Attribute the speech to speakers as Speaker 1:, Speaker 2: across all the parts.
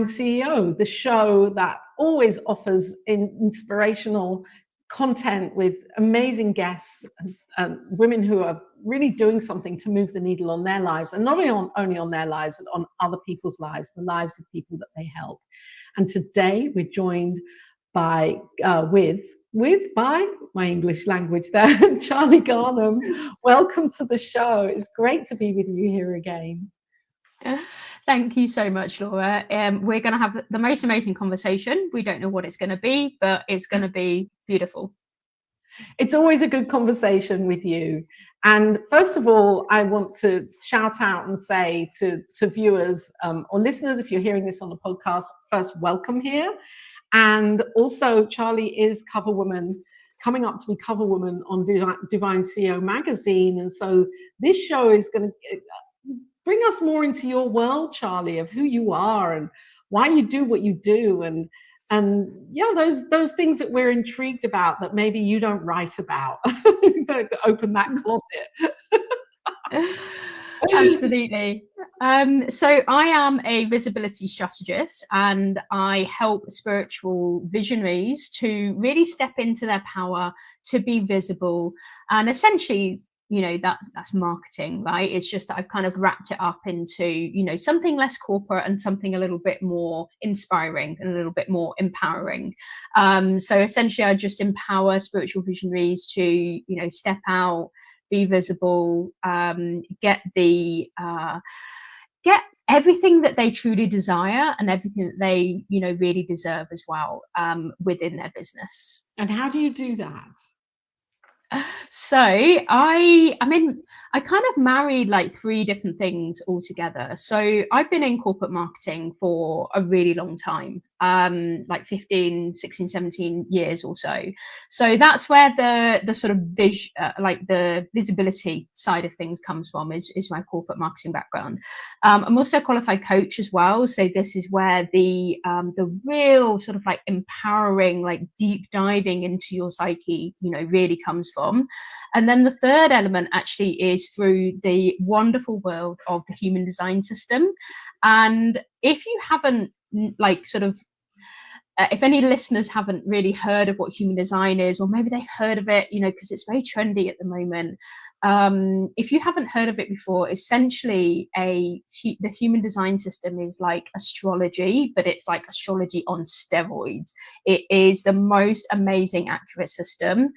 Speaker 1: CEO, the show that always offers inspirational content with amazing guests and women who are really doing something to move the needle on their lives, and not only on their lives, but on other people's lives, the lives of people that they help. And today we're joined by by my English language there, Charlie Garnham. Welcome to the show. It's great to be with you here again.
Speaker 2: Thank you so much, Laura. We're going to have the most amazing conversation. We don't know what it's going to be, but it's going to be beautiful.
Speaker 1: It's always a good conversation with you. And first of all, I want to shout out and say to viewers or listeners, if you're hearing this on the podcast, first, welcome here. And also, Charlie is cover woman, coming up to be cover woman on Divine CEO Magazine. And so this show is going to bring us more into your world, Charlie, of who you are and why you do what you do, and yeah, those things that we're intrigued about that maybe you don't write about. Open that closet.
Speaker 2: Absolutely. So I am a visibility strategist, and I help spiritual visionaries to really step into their power, to be visible, and essentially, you know, that's marketing, right? It's just that I've kind of wrapped it up into, you know, something less corporate and something a little bit more inspiring and a little bit more empowering. So essentially, I just empower spiritual visionaries to, you know, step out, be visible, get everything that they truly desire and everything that they, you know, really deserve as well, within their business.
Speaker 1: And how do you do that?
Speaker 2: So I kind of married like three different things all together. So I've been in corporate marketing for a really long time, like 15, 16, 17 years or so. So that's where the sort of like the visibility side of things comes from, is my corporate marketing background. I'm also a qualified coach as well. So this is where the real sort of like empowering, like deep diving into your psyche, you know, really comes from. And then the third element actually is through the wonderful world of the human design system. And if you haven't like sort of if any listeners haven't really heard of what human design is, or maybe they've heard of it, you know, because it's very trendy at the moment. If you haven't heard of it before, essentially the human design system is like astrology, but it's like astrology on steroids. It is the most amazing, accurate system.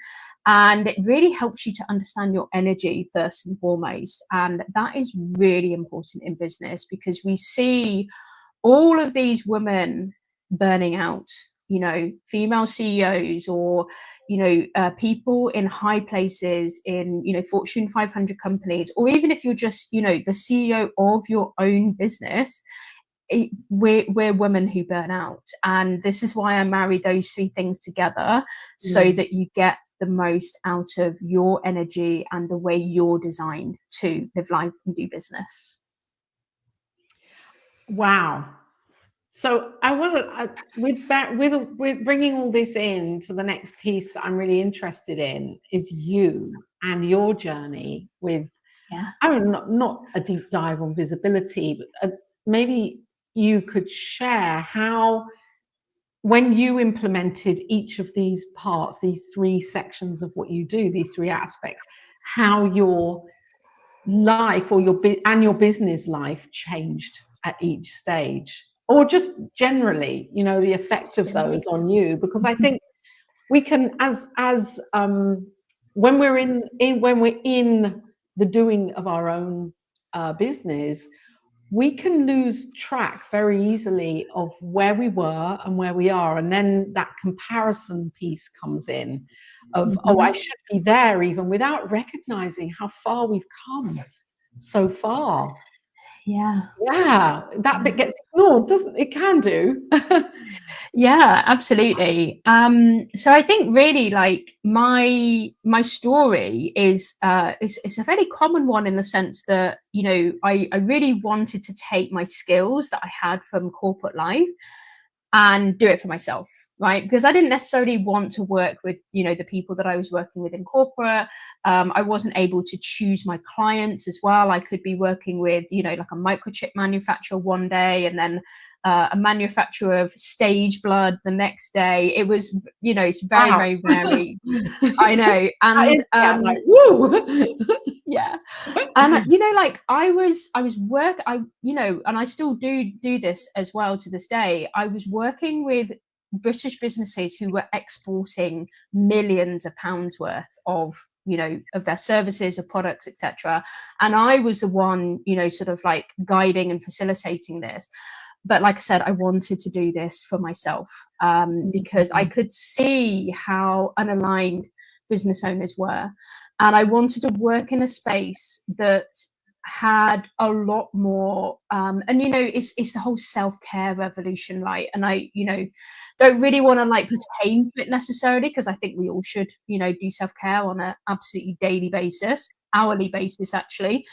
Speaker 2: And it really helps you to understand your energy first and foremost. And that is really important in business, because we see all of these women burning out, you know, female CEOs, or, you know, people in high places in, you know, Fortune 500 companies, or even if you're just, you know, the CEO of your own business, we're women who burn out. And this is why I marry those three things together, so that you get the most out of your energy and the way you're designed to live life and do business.
Speaker 1: Wow. So I want to, with bringing all this in to the next piece that I'm really interested in, is you and your journey with, I mean, not a deep dive on visibility, but maybe you could share how, when you implemented each of these parts, these three sections of what you do, these three aspects, how your life or your business life changed at each stage, or just generally, you know, the effect of those on you. Because I think we can, as when we're in the doing of our own business, we can lose track very easily of where we were and where we are. And then that comparison piece comes in of, oh, I should be there, even without recognizing how far we've come so far. Yeah, that bit gets ignored, doesn't it? It can do.
Speaker 2: Yeah, absolutely. So I think really, like, my story is it's a very common one, in the sense that, you know, I really wanted to take my skills that I had from corporate life and do it for myself. right? Because I didn't necessarily want to work with, the people that I was working with in corporate. I wasn't able to choose my clients as well. I could be working with, like a microchip manufacturer one day, and then a manufacturer of stage blood the next day. It was, it's very,
Speaker 1: Wow.
Speaker 2: very varied. I know. And
Speaker 1: I'm like, woo.
Speaker 2: yeah. And like I was and I still do this as well to this day. I was working with British businesses who were exporting millions of pounds worth of their services, of products, etc. And I was the one, sort of like guiding and facilitating this. But like I said, I wanted to do this for myself, because I could see how unaligned business owners were. And I wanted to work in a space that had a lot more, and it's the whole self-care revolution, right? And I don't really want to like pertain to it necessarily, because I think we all should do self-care on an absolutely daily basis, hourly basis actually.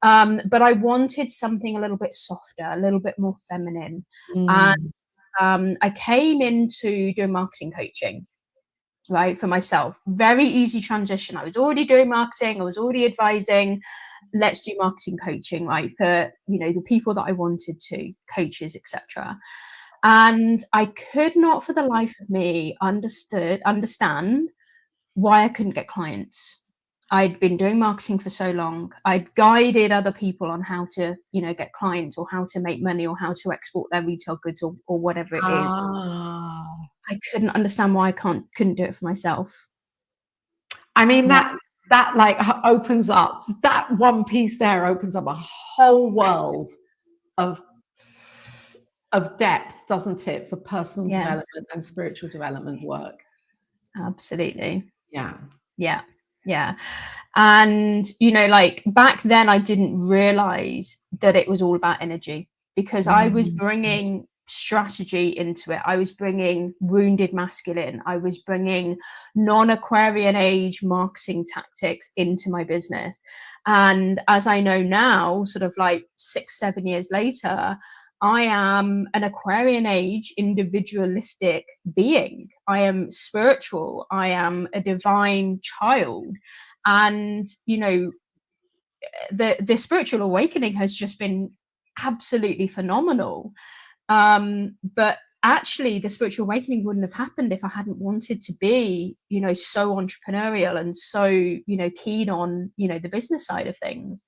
Speaker 2: But I wanted something a little bit softer, a little bit more feminine. And I came into doing marketing coaching, right, for myself. Very easy transition. I was already doing marketing, I was already advising. Let's do marketing coaching, right, for the people that I wanted to, coaches, etc. And I could not for the life of me understand why I couldn't get clients. I'd been doing marketing for so long. I'd guided other people on how to, get clients, or how to make money, or how to export their retail goods, or whatever it is. I couldn't understand why I couldn't do it for myself.
Speaker 1: I mean, that like opens up, that one piece there opens up a whole world of depth, doesn't it, for personal development and spiritual development work.
Speaker 2: Absolutely.
Speaker 1: Yeah.
Speaker 2: And like back then I didn't realize that it was all about energy, because I was bringing strategy into it. I was bringing wounded masculine, I was bringing non-Aquarian age marketing tactics into my business. And as I know now, sort of like 6-7 years later, I am an Aquarian age individualistic being. I am spiritual. I am a divine child. And, the spiritual awakening has just been absolutely phenomenal. But actually, the spiritual awakening wouldn't have happened if I hadn't wanted to be, so entrepreneurial and so, keen on, the business side of things.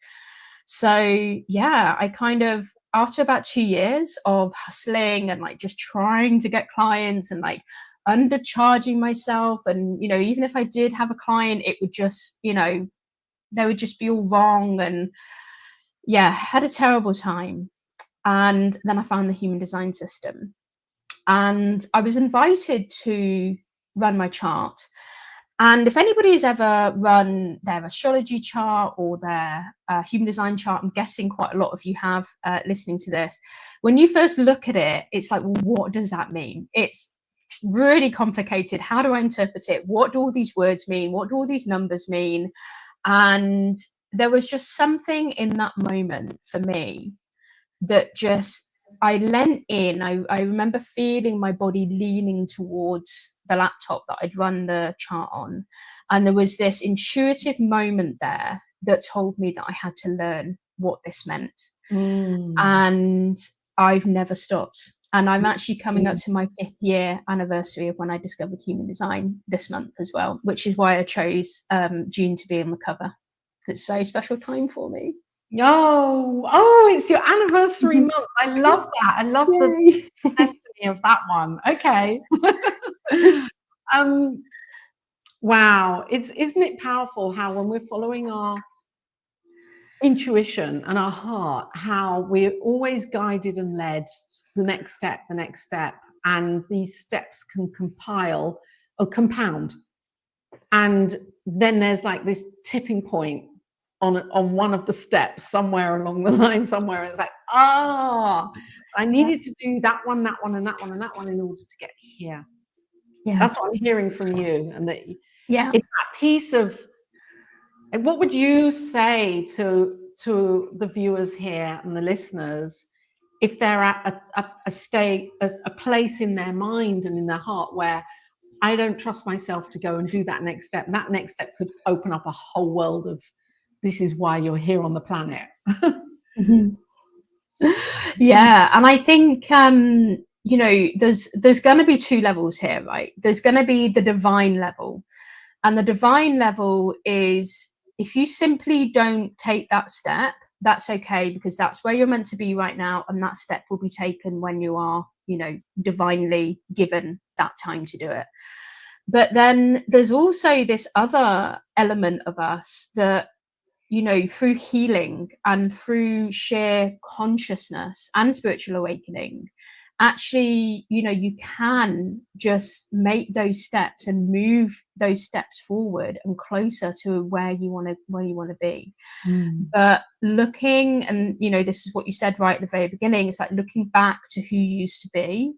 Speaker 2: So, yeah, I kind of, after about 2 years of hustling and like just trying to get clients and like undercharging myself, and even if I did have a client, it would just they would just be all wrong, and had a terrible time. And then I found the human design system, and I was invited to run my chart. And if anybody has ever run their astrology chart or their human design chart, I'm guessing quite a lot of you have, listening to this. When you first look at it, it's like, well, what does that mean? It's really complicated. How do I interpret it? What do all these words mean? What do all these numbers mean? And there was just something in that moment for me that just, I leant in. I remember feeling my body leaning towards the laptop that I'd run the chart on. And there was this intuitive moment there that told me that I had to learn what this meant. And I've never stopped. And I'm actually coming up to my 5th year anniversary of when I discovered human design this month as well, which is why I chose June to be on the cover. It's a very special time for me.
Speaker 1: Oh, it's your anniversary month. I love that. I love the destiny of that one. Okay. Wow. Isn't it powerful how when we're following our intuition and our heart, how we're always guided and led to the next step, and these steps can compile or compound. And then there's like this tipping point on one of the steps somewhere along the line somewhere. It's like, I needed to do that one, and that one, and that one in order to get here. That's what I'm hearing from you. And that it's that piece of, what would you say to the viewers here and the listeners if they're at a place in their mind and in their heart where I don't trust myself to go and do that next step, and that next step could open up a whole world of, this is why you're here on the planet.
Speaker 2: Yeah, and I think you know, there's going to be two levels here, right? There's going to be the divine level, and the divine level is, if you simply don't take that step, that's okay, because that's where you're meant to be right now, and that step will be taken when you are, you know, divinely given that time to do it. But then there's also this other element of us that, you know, through healing and through sheer consciousness and spiritual awakening, actually, you know, you can just make those steps and move those steps forward and closer to where you want to be. But looking, and you know, this is what you said right at the very beginning, it's like looking back to who you used to be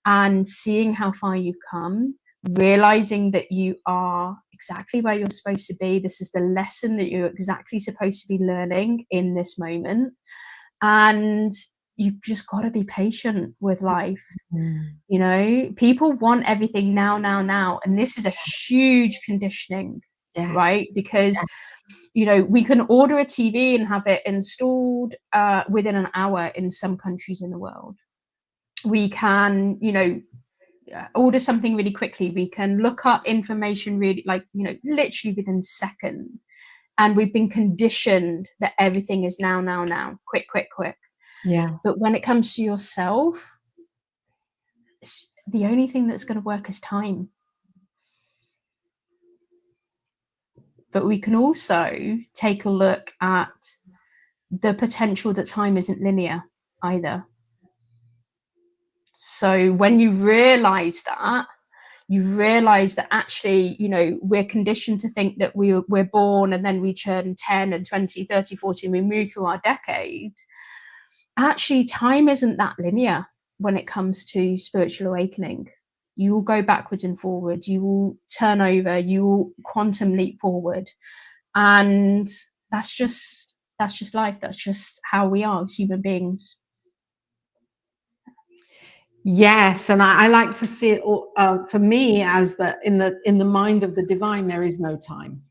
Speaker 2: and seeing how far you've come, realizing that you are exactly where you're supposed to be. This is the lesson that you're exactly supposed to be learning in this moment. And you've just got to be patient with life. You know, people want everything now. And this is a huge conditioning, right? Because, you know, we can order a TV and have it installed within an hour in some countries in the world. We can, you know, order something really quickly. We can look up information really, like, you know, literally within seconds. And we've been conditioned that everything is now, quick. Yeah. But when it comes to yourself, the only thing that's going to work is time. But we can also take a look at the potential that time isn't linear either. So when you realize that actually, you know, we're conditioned to think that we're born and then we turn 10 and 20, 30, 40, and we move through our decades. Actually, time isn't that linear when it comes to spiritual awakening. You will go backwards and forwards. You will turn over. You will quantum leap forward. And that's just life. That's just how we are as human beings.
Speaker 1: Yes, and I like to see it all, for me, as that in the mind of the divine there is no time,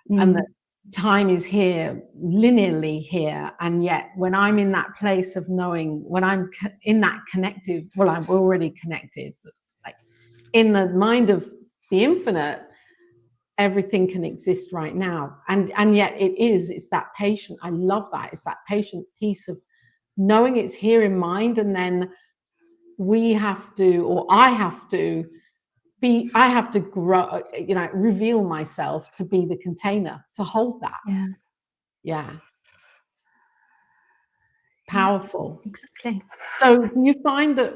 Speaker 1: and that time is here, linearly here. And yet when I'm in that place of knowing, when I'm in that connective, well, I'm already connected, but like in the mind of the infinite, everything can exist right now. And yet it's that patience. I love that. It's that patience piece of knowing it's here in mind, and then we have to, or I have to grow, you know, reveal myself to be the container to hold that. Yeah. Powerful.
Speaker 2: Exactly.
Speaker 1: So you find that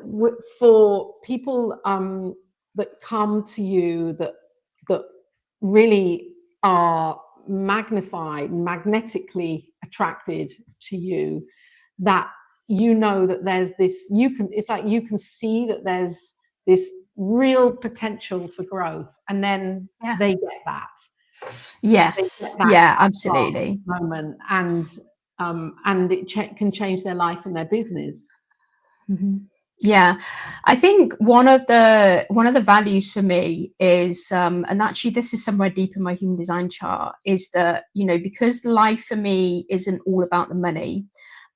Speaker 1: for people that come to you, that really are magnetically attracted to you, that you know that there's this, it's like you can see that there's this real potential for growth, and then they get that.
Speaker 2: Yes.
Speaker 1: They get that
Speaker 2: yeah, absolutely.
Speaker 1: moment, and it can change their life and their business.
Speaker 2: Yeah, I think one of the values for me is, and actually this is somewhere deep in my human design chart, is that, you know, because life for me isn't all about the money,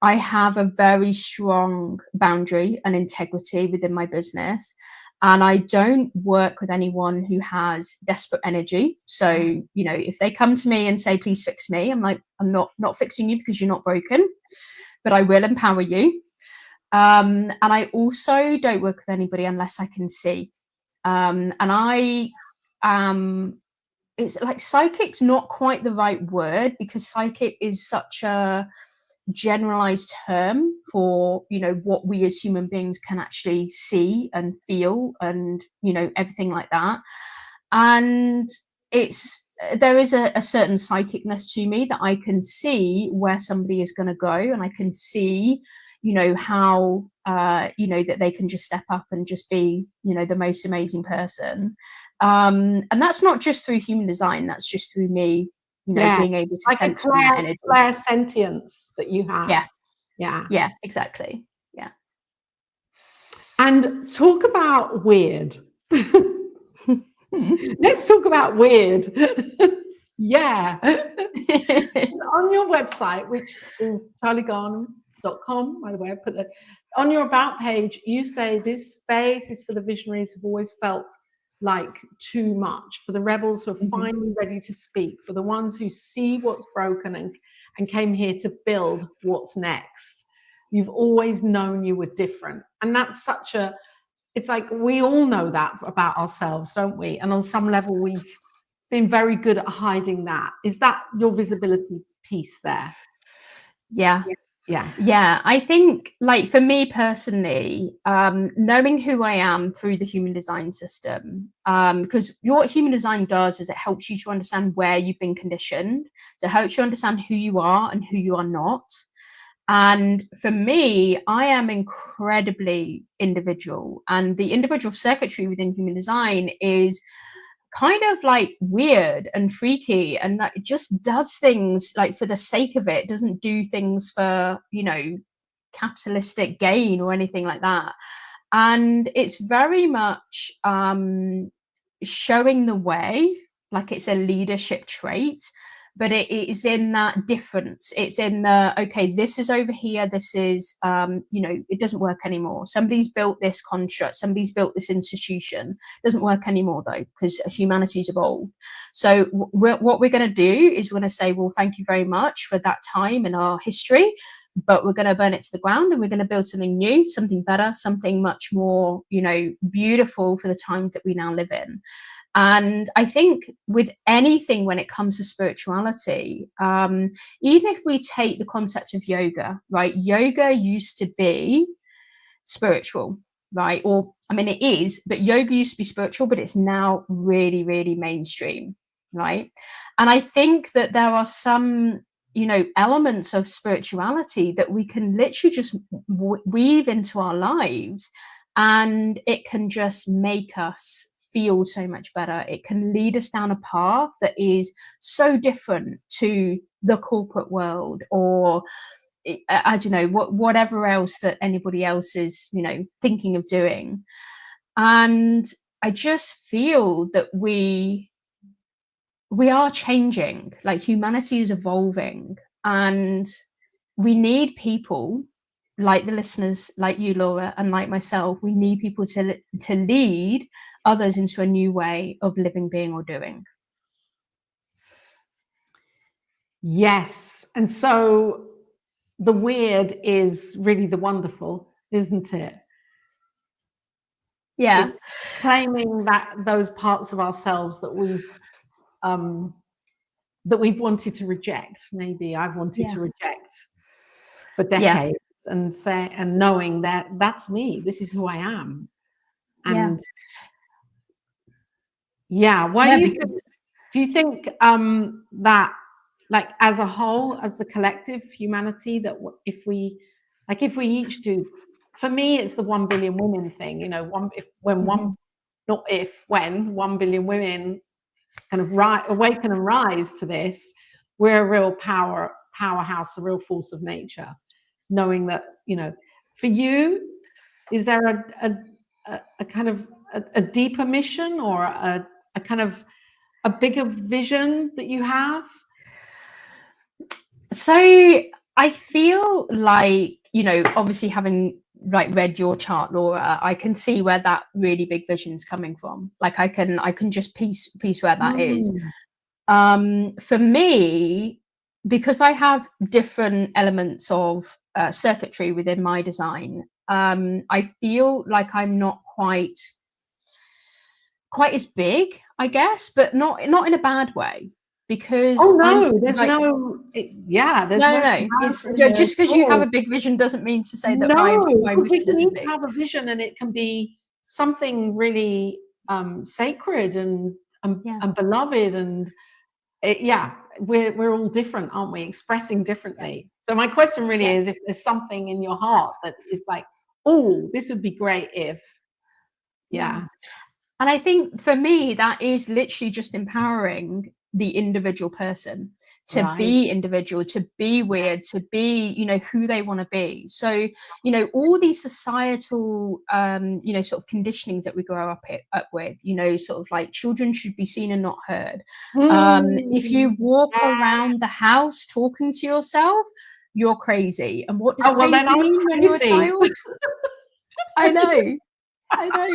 Speaker 2: I have a very strong boundary and integrity within my business. And I don't work with anyone who has desperate energy. So, you know, if they come to me and say, please fix me, I'm like, I'm not fixing you because you're not broken, but I will empower you. And I also don't work with anybody unless I can see. And it's like, psychic's not quite the right word, because psychic is such a generalized term for, you know, what we as human beings can actually see and feel, and, you know, everything like that. And there is a certain psychicness to me, that I can see where somebody is going to go, and I can see, you know, how you know, that they can just step up and just be, you know, the most amazing person. And that's not just through human design, that's just through me, you know, being able to
Speaker 1: like
Speaker 2: sense
Speaker 1: that energy. Clairsentience that you have.
Speaker 2: Yeah, exactly.
Speaker 1: And talk about weird. Let's talk about weird. Yeah. On your website, which is charliegarnham.com, by the way, I put that on your about page, you say this space is for the visionaries who've always felt like too much, for the rebels who are finally ready to speak, for the ones who see what's broken and came here to build what's next. You've always known you were different. And that's such a, it's like we all know that about ourselves, don't we? And on some level, we've been very good at hiding that. Is that your visibility piece there?
Speaker 2: Yeah.
Speaker 1: Yeah.
Speaker 2: Yeah, I think, like, for me personally, knowing who I am through the human design system, because what human design does is it helps you to understand where you've been conditioned. So it helps you understand who you are and who you are not. And for me, I am incredibly individual, and the individual circuitry within human design is kind of like weird and freaky, and that just does things like for the sake of it, doesn't do things for, you know, capitalistic gain or anything like that. And it's very much showing the way, like it's a leadership trait, but it is in that difference. It's in the, okay, this is over here, this is you know, it doesn't work anymore. Somebody's built this construct, somebody's built this institution. It doesn't work anymore though, because humanity's evolved. So what we're going to do is we're going to say, well, thank you very much for that time in our history, but we're going to burn it to the ground, and we're going to build something new, something better, something much more, you know, beautiful for the times that we now live in. And I think with anything when it comes to spirituality, even if we take the concept of yoga, right? Yoga used to be spiritual, right? Or, I mean, it is, but yoga used to be spiritual, but it's now really, really mainstream, right? And I think that there are some, you know, elements of spirituality that we can literally just weave into our lives, and it can just make us feel so much better. It can lead us down a path that is so different to the corporate world, or I don't know, whatever else that anybody else is, you know, thinking of doing. And I just feel that we are changing, like humanity is evolving, and we need people like the listeners, like you, Laura, and like myself. We need people to lead others into a new way of living, being, or doing.
Speaker 1: Yes. And so the weird is really the wonderful, isn't it?
Speaker 2: Yeah.
Speaker 1: It's claiming that those parts of ourselves that we've wanted to reject. Maybe I've wanted to reject for decades, and knowing that that's me. This is who I am. And do you think that, like, as a whole, as the collective humanity, that if we each do, for me, it's the 1 billion women thing, you know, when 1 billion women kind of awaken and rise to this, we're a real powerhouse, a real force of nature. Knowing that, you know, for you, is there a kind of a deeper mission, or a kind of a bigger vision that you have?
Speaker 2: So I feel like, you know, obviously having like read your chart, Laura, I can see where that really big vision's coming from. Like I can just piece where that is. For me, because I have different elements of circuitry within my design, I feel like I'm not quite as big, I guess, but not in a bad way. Because
Speaker 1: there's
Speaker 2: like,
Speaker 1: no.
Speaker 2: It's, just because you have a big vision doesn't mean to say that my vision isn't big.
Speaker 1: Have a vision, and it can be something really sacred and beloved, and we're all different, aren't we? Expressing differently. So my question really is, if there's something in your heart that is like, oh, this would be great if.
Speaker 2: And I think for me, that is literally just empowering the individual person, to be individual, to be weird, to be, you know, who they want to be. So, you know, all these societal, you know, sort of conditionings that we grow up with, you know, sort of like children should be seen and not heard. If you walk around the house talking to yourself, you're crazy. And what does crazy mean when you're a child? I know,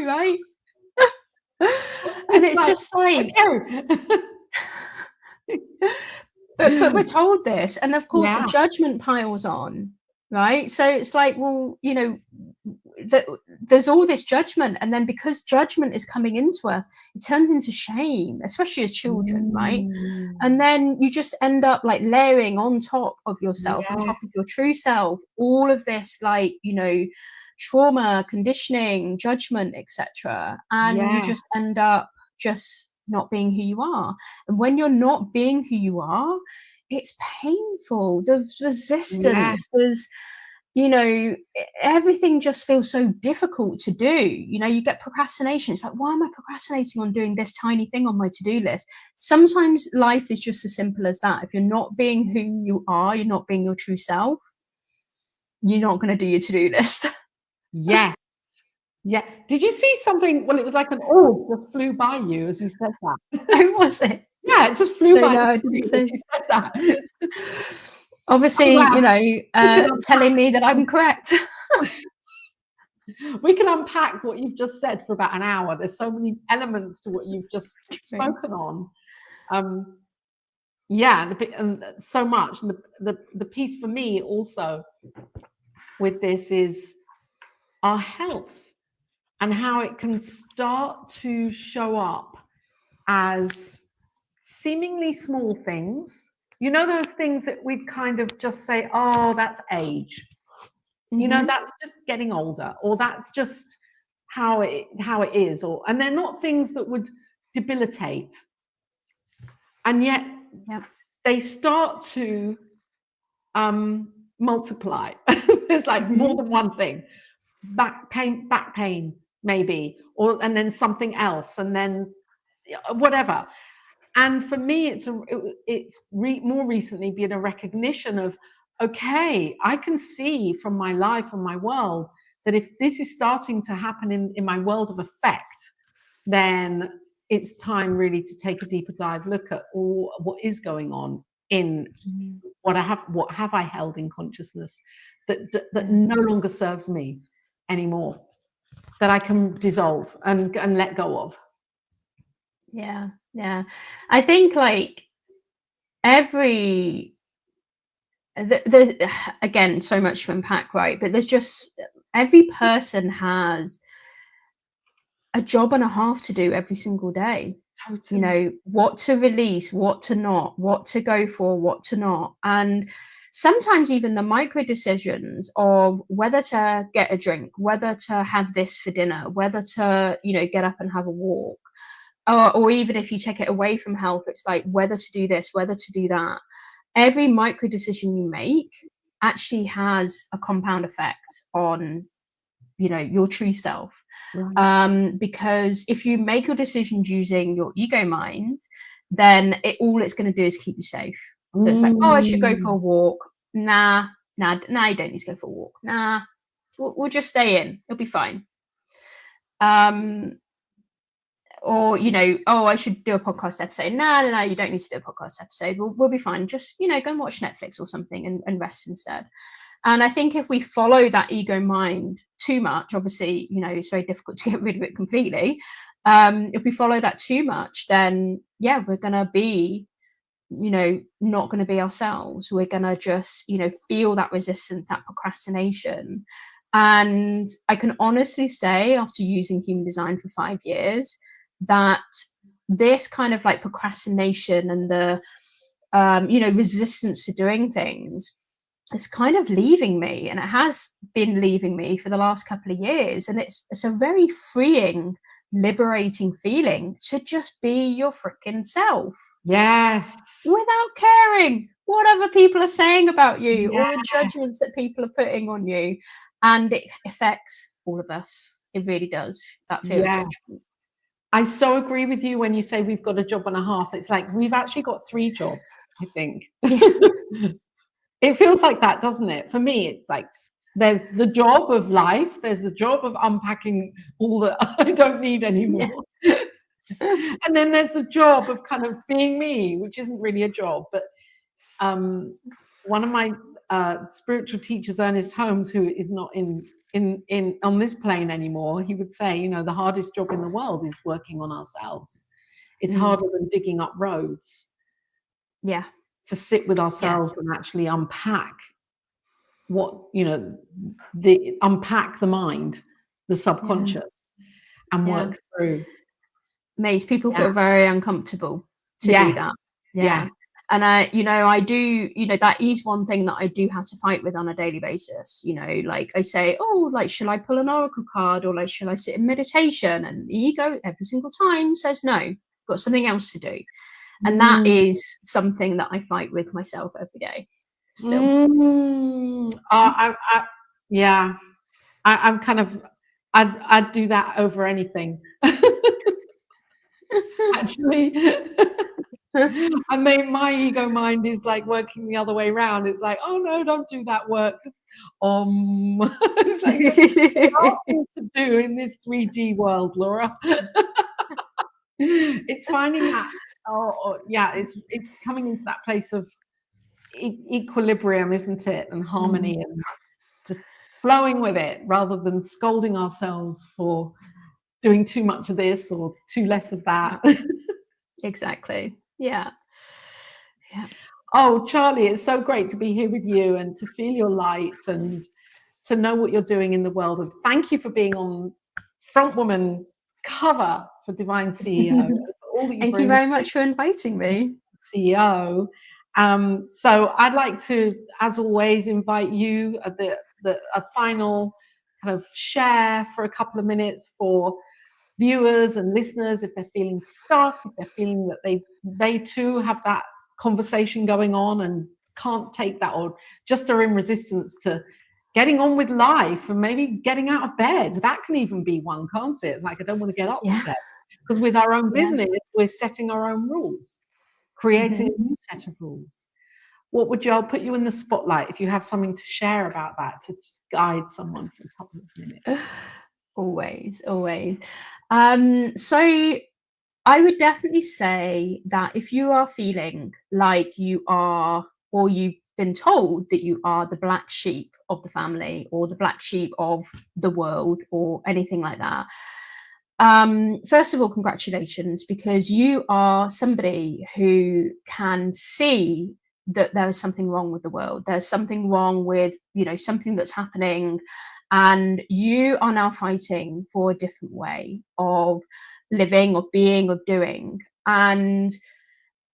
Speaker 2: right? And it's just like, but we're told this, and of course the judgment piles on, right? So it's like, well, you know, there's all this judgment, and then because judgment is coming into us, it turns into shame, especially as children, right? And then you just end up like layering on top of yourself, on top of your true self, all of this, like, you know, trauma, conditioning, judgment, etc. And you just end up just not being who you are. And when you're not being who you are, it's painful. There's resistance. There's, you know, everything just feels so difficult to do. You know, you get procrastination. It's like, why am I procrastinating on doing this tiny thing on my to-do list? Sometimes life is just as simple as that. If you're not being who you are, you're not being your true self, you're not going to do your to-do list.
Speaker 1: Yeah. Did you see something? Well, it was like an orb just flew by you as you said that.
Speaker 2: Oh, was it?
Speaker 1: Yeah, it just flew by
Speaker 2: no,
Speaker 1: you as you said that.
Speaker 2: Obviously, you know, telling me that I'm correct.
Speaker 1: We can unpack what you've just said for about an hour. There's so many elements to what you've just spoken on. And so much. And the piece for me also with this is our health and how it can start to show up as seemingly small things. You know, those things that we'd kind of just say, oh, that's age. You know, that's just getting older, or that's just how it is, and they're not things that would debilitate. And yet they start to multiply. There's like more than one thing. Back pain maybe, and then something else, and then whatever. And for me, it's more recently been a recognition of, okay, I can see from my life and my world that if this is starting to happen in my world of effect, then it's time really to take a deeper dive look at what is going on in what have I held in consciousness that no longer serves me anymore, that I can dissolve and let go of.
Speaker 2: Yeah. I think like there's again so much to unpack, right? But there's just every person has a job and a half to do every single day.
Speaker 1: Totally.
Speaker 2: You know, what to release, what to not, what to go for, what to not. And sometimes even the micro decisions of whether to get a drink, whether to have this for dinner, whether to, you know, get up and have a walk, or even if you take it away from health, it's like whether to do this, whether to do that. Every micro decision you make actually has a compound effect on, you know, your true self. Because if you make your decisions using your ego mind, then it's going to do is keep you safe. So it's like, oh, I should go for a walk. Nah, you don't need to go for a walk. Nah, we'll just stay in. It'll be fine. Or, you know, oh, I should do a podcast episode. No, you don't need to do a podcast episode. We'll be fine. Just, you know, go and watch Netflix or something and rest instead. And I think if we follow that ego mind too much, obviously, you know, it's very difficult to get rid of it completely. If we follow that too much, then we're going to be, you know, not going to be ourselves. We're going to just, you know, feel that resistance, that procrastination. And I can honestly say, after using human design for 5 years, that this kind of like procrastination and the, you know, resistance to doing things is kind of leaving me, and it has been leaving me for the last couple of years. And it's a very freeing, liberating feeling to just be your freaking self.
Speaker 1: Yes.
Speaker 2: Without caring what other people are saying about you or the judgments that people are putting on you. And it affects all of us. It really does, that fear of judgment.
Speaker 1: I so agree with you when you say we've got a job and a half. It's like we've actually got 3 jobs. I think.
Speaker 2: Yeah.
Speaker 1: It feels like that, doesn't it? For me, it's like there's the job of life, there's the job of unpacking all that I don't need anymore. And then there's the job of kind of being me, which isn't really a job. But one of my spiritual teachers, Ernest Holmes, who is not in on this plane anymore, he would say, you know, the hardest job in the world is working on ourselves. It's harder than digging up roads.
Speaker 2: Yeah.
Speaker 1: To sit with ourselves and actually unpack what, you know, unpack the mind, the subconscious, and work through.
Speaker 2: Makes people feel very uncomfortable to do that.
Speaker 1: Yeah.
Speaker 2: And I do, that is one thing that I do have to fight with on a daily basis. Like I say, oh, like, shall I pull an oracle card, or like, shall I sit in meditation? And the ego every single time says, no, got something else to do. And that is something that I fight with myself every day still.
Speaker 1: I'm kind of, I'd do that over anything. Actually. I mean, my ego mind is like working the other way around. It's like, oh no, don't do that work. It's like, what to do in this 3D world, Laura? It's finding that, it's coming into that place of equilibrium, isn't it? And harmony, and just flowing with it rather than scolding ourselves for doing too much of this or too less of that.
Speaker 2: Exactly. Yeah.
Speaker 1: Oh, Charlie, it's so great to be here with you and to feel your light and to know what you're doing in the world. And thank you for being on front woman cover for Divine CEO.
Speaker 2: Thank you very much for inviting me.
Speaker 1: CEO. So I'd like to, as always, invite you at a final kind of share for a couple of minutes for viewers and listeners, if they're feeling stuck, if they're feeling that they too have that conversation going on and can't take that, or just are in resistance to getting on with life and maybe getting out of bed. That can even be one, can't it? It's like, I don't want to get up today. Because with our own business, we're setting our own rules, creating a new set of rules. What would I'll put you in the spotlight if you have something to share about that, to just guide someone for a couple of minutes.
Speaker 2: Always. So I would definitely say that if you are feeling like you are, or you've been told that you are the black sheep of the family or the black sheep of the world or anything like that, first of all, congratulations, because you are somebody who can see that there is something wrong with the world. There's something wrong with, something that's happening, and you are now fighting for a different way of living, of being, of doing. And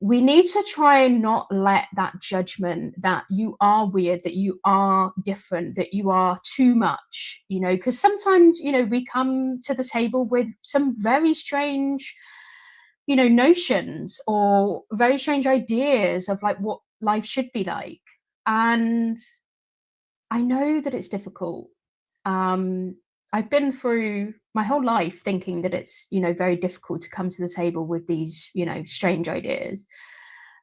Speaker 2: we need to try and not let that judgment that you are weird, that you are different, that you are too much, because sometimes, we come to the table with some very strange, notions or very strange ideas of like what life should be like. And I know that it's difficult. I've been through my whole life thinking that it's, very difficult to come to the table with these, strange ideas.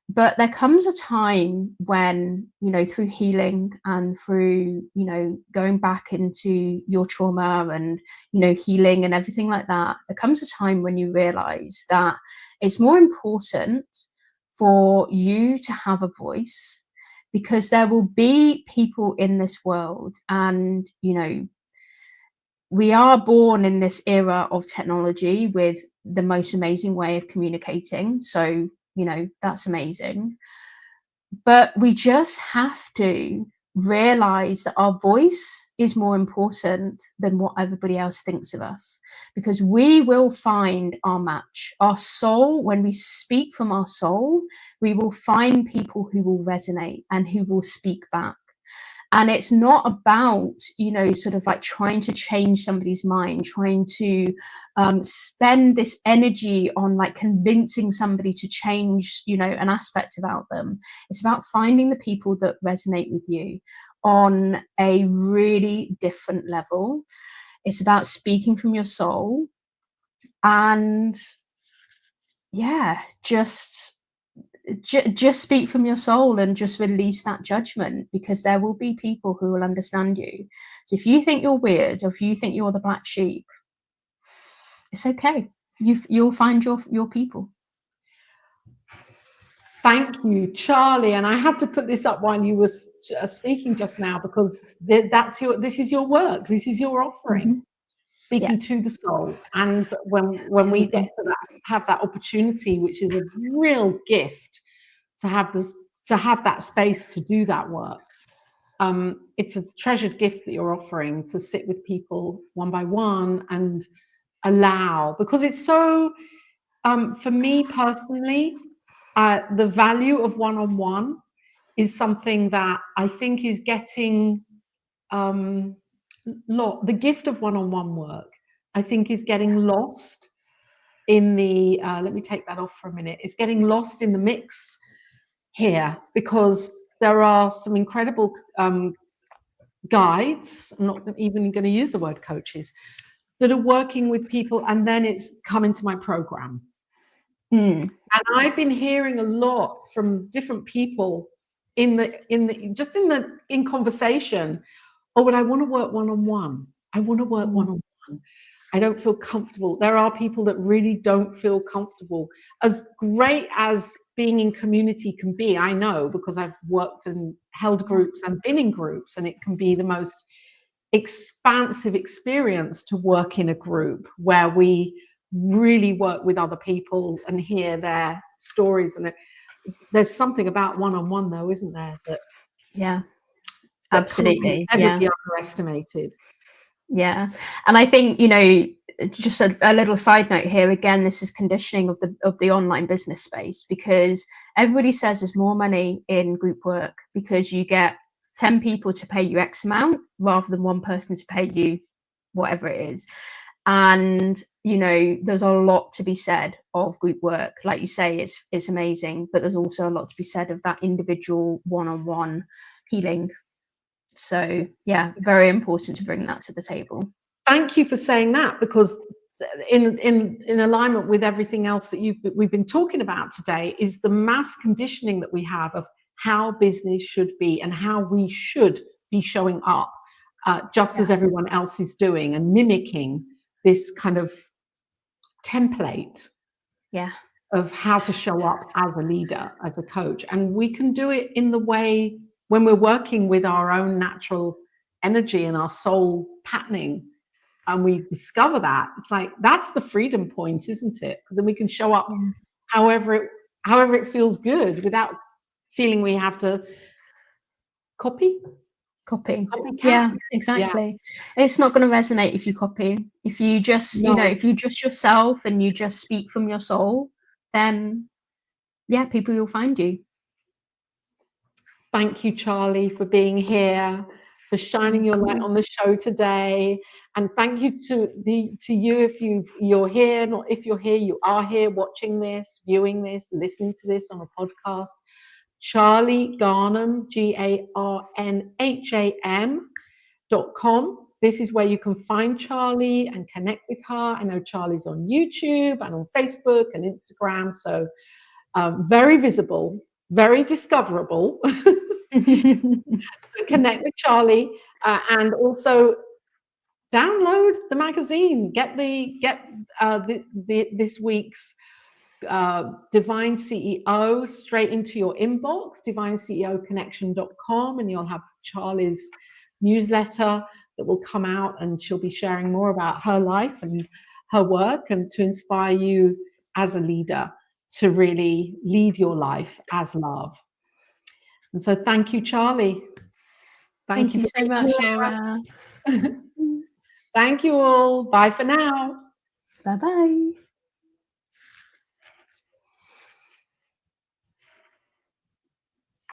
Speaker 2: But there comes a time when, through healing and through, going back into your trauma and, healing and everything like that, there comes a time when you realize that it's more important for you to have a voice, because there will be people in this world, and, we are born in this era of technology with the most amazing way of communicating. So, that's amazing. But we just have to realize that our voice is more important than what everybody else thinks of us, because we will find our match. Our soul, when we speak from our soul, we will find people who will resonate and who will speak back. And it's not about, sort of like trying to change somebody's mind, trying to spend this energy on like convincing somebody to change, an aspect about them. It's about finding the people that resonate with you on a really different level. It's about speaking from your soul, and just just speak from your soul and just release that judgment, because there will be people who will understand you. So if you think you're weird, or if you think you're the black sheep, it's okay. You'll find your people.
Speaker 1: Thank you, Charlie. And I had to put this up while you were speaking just now, because this is your work. This is your offering, speaking to the soul. And when we get to that, have that opportunity, which is a real gift to have that space to do that work. It's a treasured gift that you're offering, to sit with people one by one and allow, because it's so, for me personally, the value of one-on-one is something that I think is getting, the gift of one-on-one work, I think, is getting lost in the, let me take that off for a minute. It's getting lost in the mix here, because there are some incredible guides, I'm not even going to use the word coaches, that are working with people, and then it's come into my program. And I've been hearing a lot from different people in conversation. Oh, but I want to work one-on-one. I want to work one-on-one. I don't feel comfortable. There are people that really don't feel comfortable. As great as being in community can be, I know, because I've worked and held groups and been in groups, and it can be the most expansive experience to work in a group where we really work with other people and hear their stories. And there's something about one-on-one, though, isn't there? That
Speaker 2: absolutely,
Speaker 1: never be underestimated.
Speaker 2: Yeah, and I think, just a little side note here. Again, this is conditioning of the online business space, because everybody says there's more money in group work because you get 10 people to pay you X amount rather than one person to pay you whatever it is. And there's a lot to be said of group work. Like you say, it's amazing, but there's also a lot to be said of that individual one-on-one healing. So yeah, very important to bring that to the table.
Speaker 1: Thank you for saying that, because in alignment with everything else that we've been talking about today is the mass conditioning that we have of how business should be and how we should be showing up, just as everyone else is doing, and mimicking this kind of template of how to show up as a leader, as a coach. And we can do it in the way when we're working with our own natural energy and our soul patterning, and we discover that, it's like, that's the freedom point, isn't it? Because then we can show up however it feels good, without feeling we have to copy.
Speaker 2: Yeah, exactly. It's not going to resonate if you copy. If you just if you just yourself and you just speak from your soul, then people will find you.
Speaker 1: Thank you, Charlie, for being here, for shining your light on the show today. And thank you to you if you're here. Not if you're here, you are here watching this, viewing this, listening to this on a podcast. Charlie Garnham, GARNHAM.com. This is where you can find Charlie and connect with her. I know Charlie's on YouTube and on Facebook and Instagram, so very visible, very discoverable. Connect with Charlie, and also download the magazine. Get this week's Divine CEO straight into your inbox, divineceoconnection.com, and you'll have Charlie's newsletter that will come out, and she'll be sharing more about her life and her work, and to inspire you as a leader to really lead your life as love. And so thank you, Charlie.
Speaker 2: Thank you so much, Laura.
Speaker 1: Thank you all. Bye for now.
Speaker 2: Bye-bye.